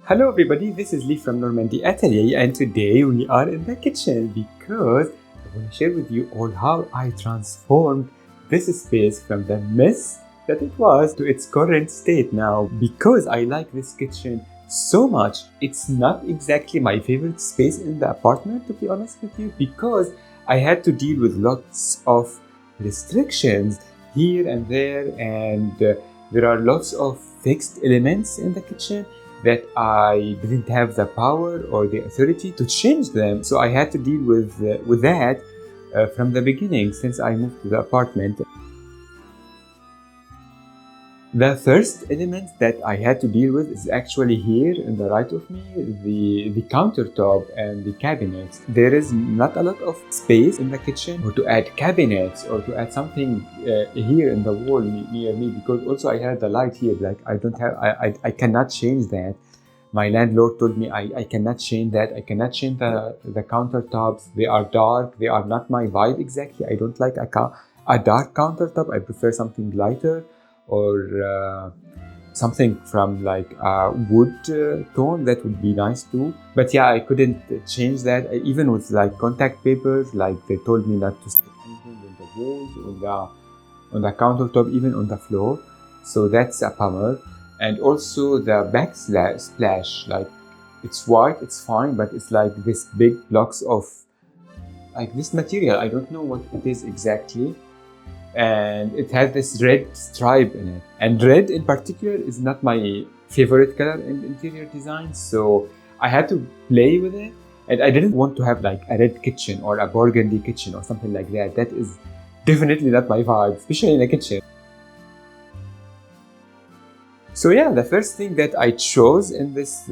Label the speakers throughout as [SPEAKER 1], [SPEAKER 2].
[SPEAKER 1] Hello everybody, this is Lee from Normandy Atelier, and today we are in the kitchen because I want to share with you all how I transformed this space from the mess that it was to its current state now. Because I like this kitchen so much, it's not exactly my favorite space in the apartment, to be honest with you, because I had to deal with lots of restrictions here and there, and there are lots of fixed elements in the kitchen that I didn't have the power or the authority to change them. So I had to deal with that from the beginning since I moved to the apartment. The first element that I had to deal with is actually here in the right of me, the countertop and the cabinets. There is not a lot of space in the kitchen or to add cabinets or to add something here in the wall near me, because also I had the light here, like I cannot change that. My landlord told me I cannot change that. I cannot change the countertops. They are dark. They are not my vibe exactly. I don't like a dark countertop. I prefer something lighter, or something from like a wood tone. That would be nice too. But yeah, I couldn't change that. Even with like contact papers, like they told me not to stick anything on the walls, on the countertop, even on the floor. So that's a bummer. And also the backsplash, like it's white, it's fine, but it's like this big blocks of like this material. I don't know what it is exactly. And it has this red stripe in it, and red in particular is not my favorite color in interior design, so I had to play with it. And I didn't want to have like a red kitchen or a burgundy kitchen or something like that. That is definitely not my vibe, especially in a kitchen. So yeah, the first thing that I chose in this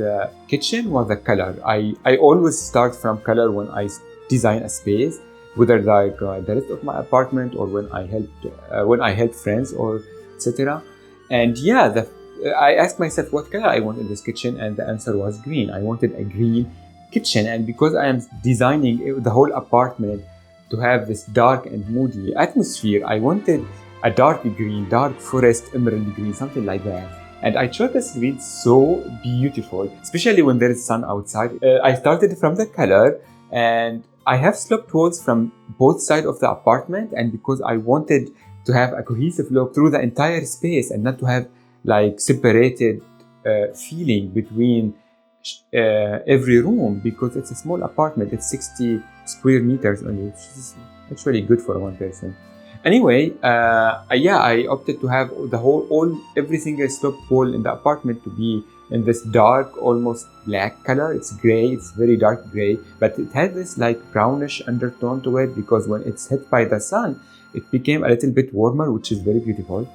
[SPEAKER 1] kitchen was the color. I always start from color when I design a space, whether like the rest of my apartment or when I help friends or etc. And yeah, I asked myself what color I want in this kitchen, and the answer was green. I wanted a green kitchen, and because I am designing the whole apartment to have this dark and moody atmosphere, I wanted a dark green, dark forest emerald green, something like that. And I chose this green so beautiful, especially when there is sun outside. I started from the color, and I have sloped walls from both sides of the apartment, and because I wanted to have a cohesive look through the entire space and not to have like separated feeling between every room, because it's a small apartment. It's 60 square meters only, which is actually good for one person. Anyway, I opted to have every single sloped wall in the apartment to be in this dark, almost black color. It's gray, it's very dark gray, but it had this like brownish undertone to it, because when it's hit by the sun, it became a little bit warmer, which is very beautiful.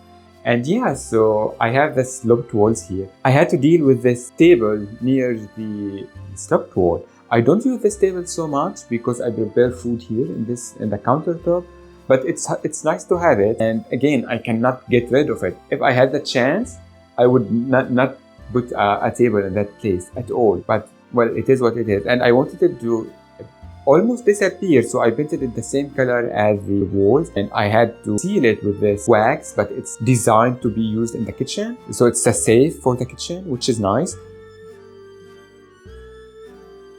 [SPEAKER 1] And yeah, so I have the sloped walls here. I had to deal with this table near the sloped wall. I don't use this table so much because I prepare food here in the countertop. But it's nice to have it, and again, I cannot get rid of it. If I had the chance, I would not put a table in that place at all. But well, it is what it is, and I wanted it to almost disappear, so I painted it the same color as the walls, and I had to seal it with this wax, but it's designed to be used in the kitchen, so it's a safe for the kitchen, which is nice.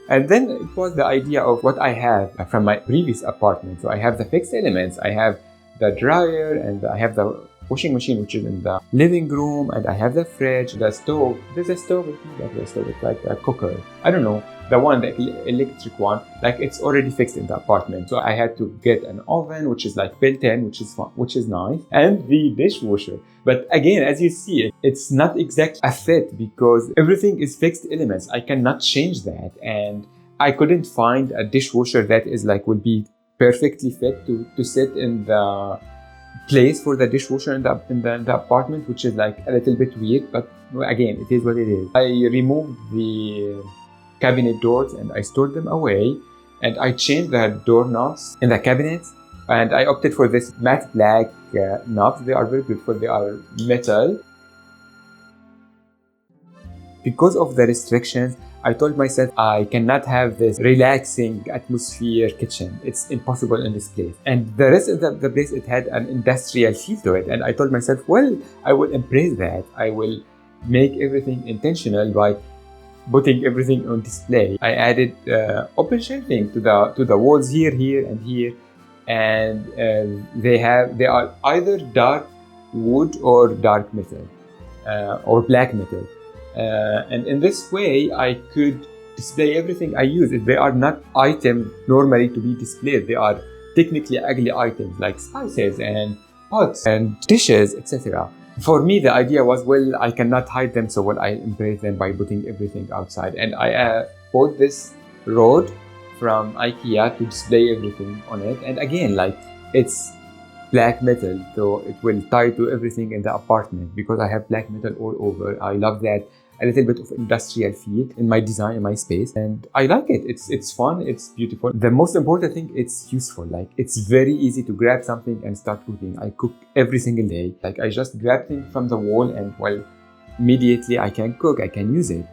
[SPEAKER 1] And then it was the idea of what I have from my previous apartment. So I have the fixed elements. I have the dryer, and I have the washing machine, which is in the living room, and I have the fridge, the stove. There's a stove. It's like a cooker. I don't know, the electric one. Like it's already fixed in the apartment. So I had to get an oven, which is like built in, which is fun, which is nice, and the dishwasher. But again, as you see, it's not exactly a fit because everything is fixed elements. I cannot change that, and I couldn't find a dishwasher that is like would be perfectly fit to sit in the place for the dishwasher in the apartment, which is like a little bit weird. But again, it is what it is. I removed the cabinet doors and I stored them away, and I changed the doorknobs in the cabinets, and I opted for this matte black knobs. They are very beautiful. They are metal. Because of the restrictions, I told myself I cannot have this relaxing atmosphere kitchen. It's impossible in this place. And the rest of the place, it had an industrial feel to it. And I told myself, well, I will embrace that. I will make everything intentional by putting everything on display. I added open shelving to the walls here, and here, and they are either dark wood or dark metal or black metal, and in this way I could display everything I use. They are not items normally to be displayed. They are technically ugly items like spices and pots and dishes, etc. For me, the idea was, well, I cannot hide them, so I embrace them by putting everything outside. And I bought this rod from IKEA to display everything on it. And again, like, it's black metal, so it will tie to everything in the apartment because I have black metal all over. I love that. A little bit of industrial feel in my design, in my space, and I like it. It's fun, it's beautiful. The most important thing, it's useful. Like, it's very easy to grab something and start cooking. I cook every single day. Like, I just grab things from the wall and, well, immediately I can cook, I can use it.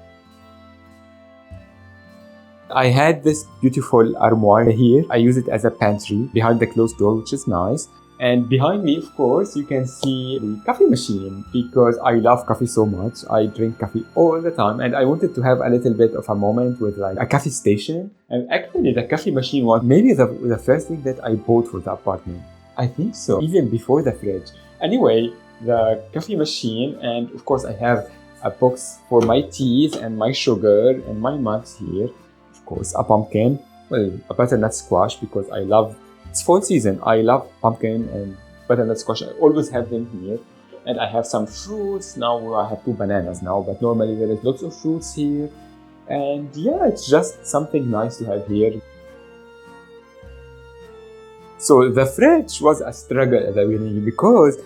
[SPEAKER 1] I had this beautiful armoire here. I use it as a pantry behind the closed door, which is nice. And behind me, of course, you can see the coffee machine because I love coffee so much. I drink coffee all the time, and I wanted to have a little bit of a moment with like a coffee station. And actually, the coffee machine was maybe the first thing that I bought for the apartment. I think so, even before the fridge. Anyway, the coffee machine, and of course, I have a box for my teas and my sugar and my mugs here. Of course, a pumpkin, well, a butternut squash because I love. It's fall season. I love pumpkin and butternut squash. I always have them here. And I have some fruits. Now I have 2 bananas now, but normally there is lots of fruits here. And yeah, it's just something nice to have here. So the fridge was a struggle at the beginning because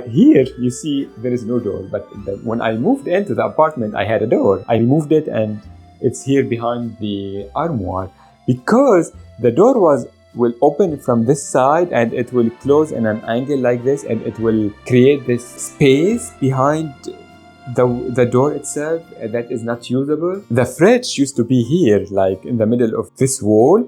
[SPEAKER 1] here you see there is no door. But when I moved into the apartment, I had a door. I removed it and it's here behind the armoire because the door will open from this side and it will close in an angle like this, and it will create this space behind the door itself that is not usable. The fridge used to be here, like in the middle of this wall,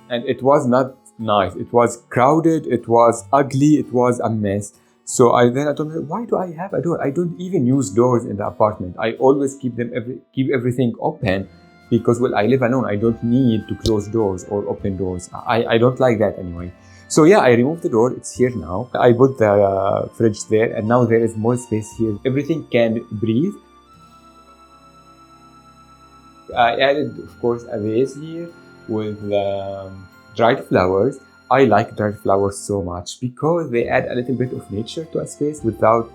[SPEAKER 1] and it was not nice. It was crowded, it was ugly, it was a mess. So I told me, why do I have a door? I don't even use doors in the apartment. I always keep everything open. Because, well, I live alone, I don't need to close doors or open doors. I don't like that anyway. So yeah, I removed the door, it's here now. I put the fridge there, and now there is more space here. Everything can breathe. I added, of course, a vase here with dried flowers. I like dried flowers so much because they add a little bit of nature to a space without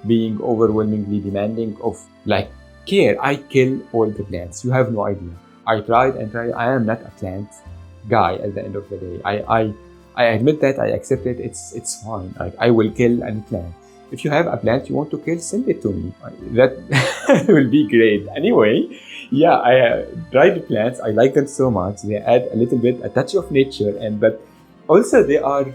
[SPEAKER 1] being overwhelmingly demanding of, like, care. I kill all the plants. You have no idea. I tried and tried. I am not a plant guy at the end of the day. I admit that. I accept it. It's fine. Like, I will kill any plant. If you have a plant you want to kill, send it to me. That will be great. Anyway, yeah, I dried plants. I like them so much. They add a touch of nature, but also they are,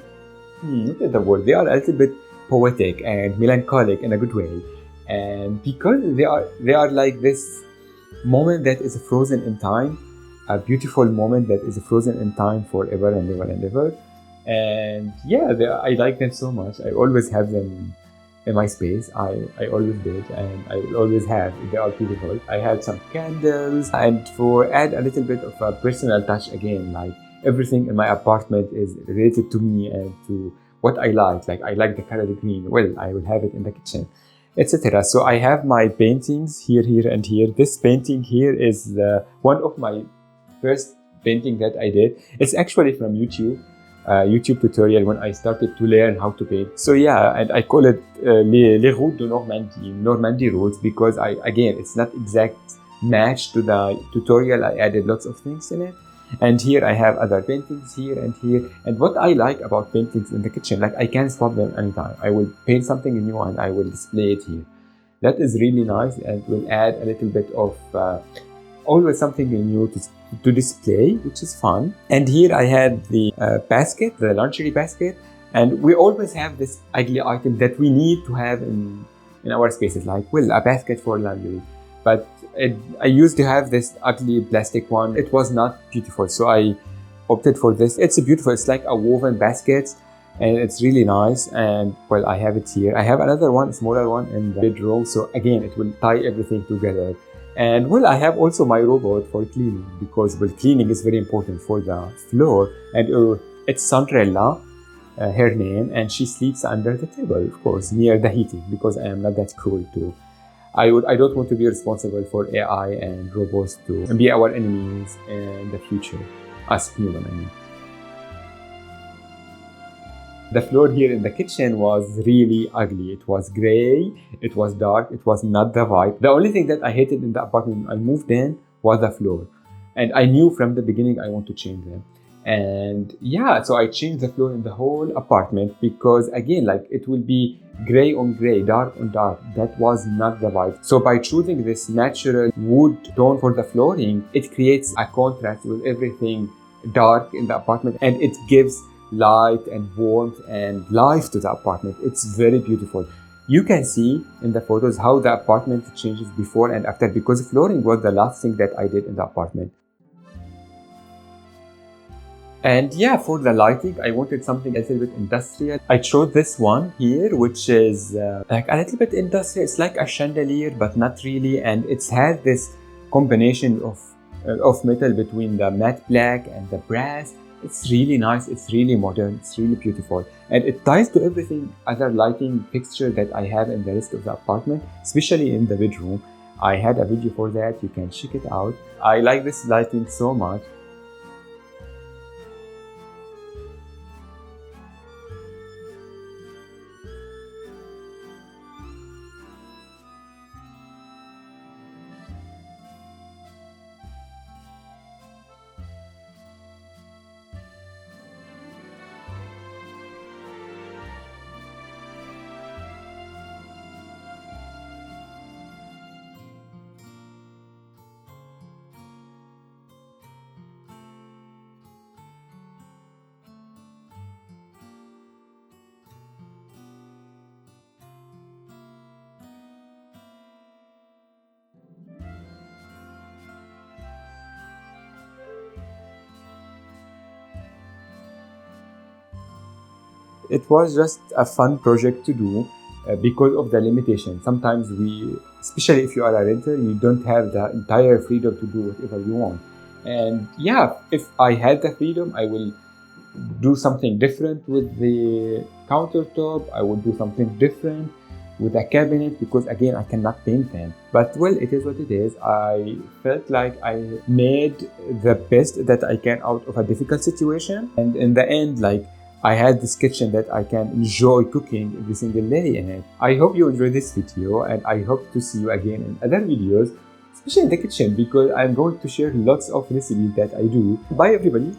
[SPEAKER 1] look at the word. They are a little bit poetic and melancholic in a good way. And because they are like this moment that is frozen in time, a beautiful moment that is frozen in time forever and ever and ever. And yeah, I like them so much. I always have them in my space. I always did, and I will always have. They are beautiful. I have some candles, and for add a little bit of a personal touch again, like everything in my apartment is related to me and to what I like. Like, I like the color green. Well, I will have it in the kitchen, etc. So I have my paintings here, and here. This painting here is one of my first painting that I did. It's actually from YouTube tutorial when I started to learn how to paint. So yeah, and I call it les routes de Normandie, Normandy routes, because it's not exact match to the tutorial. I added lots of things in it. And here I have other paintings here and here. And what I like about paintings in the kitchen, like, I can swap them anytime. I will paint something new and I will display it here. That is really nice and will add a little bit of always something new to display, which is fun. And here I had the basket, the lingerie basket. And we always have this ugly item that we need to have in our spaces, like, well, a basket for laundry. But I used to have this ugly plastic one. It was not beautiful, so I opted for this. It's beautiful. It's like a woven basket, and it's really nice. And well, I have it here. I have another one, smaller one, in the bedroom. So again, it will tie everything together. And well, I have also my robot for cleaning because well, cleaning is very important for the floor. And it's Sandrella, her name, and she sleeps under the table, of course, near the heating because I am not that cruel too. I don't want to be responsible for AI and robots to be our enemies in the future, as human, I mean. The floor here in the kitchen was really ugly. It was gray, it was dark, it was not the vibe. The only thing that I hated in the apartment when I moved in was the floor. And I knew from the beginning I want to change them. And yeah, so I changed the floor in the whole apartment because again, like it will be gray on gray, dark on dark. That was not the vibe. So by choosing this natural wood tone for the flooring, it creates a contrast with everything dark in the apartment and it gives light and warmth and life to the apartment. It's very beautiful. You can see in the photos how the apartment changes before and after because flooring was the last thing that I did in the apartment. And yeah, for the lighting, I wanted something a little bit industrial. I chose this one here, which is like a little bit industrial. It's like a chandelier, but not really. And it's had this combination of metal between the matte black and the brass. It's really nice, it's really modern, it's really beautiful. And it ties to everything other lighting fixture that I have in the rest of the apartment, especially in the bedroom. I had a video for that, you can check it out. I like this lighting so much. It was just a fun project to do because of the limitation. Sometimes especially if you are a renter, you don't have the entire freedom to do whatever you want. And yeah, if I had the freedom, I will do something different with the countertop. I would do something different with a cabinet because again, I cannot paint them. But well, it is what it is. I felt like I made the best that I can out of a difficult situation. And in the end, like I had this kitchen that I can enjoy cooking every single day in it. I hope you enjoyed this video and I hope to see you again in other videos, especially in the kitchen because I'm going to share lots of recipes that I do. Bye everybody.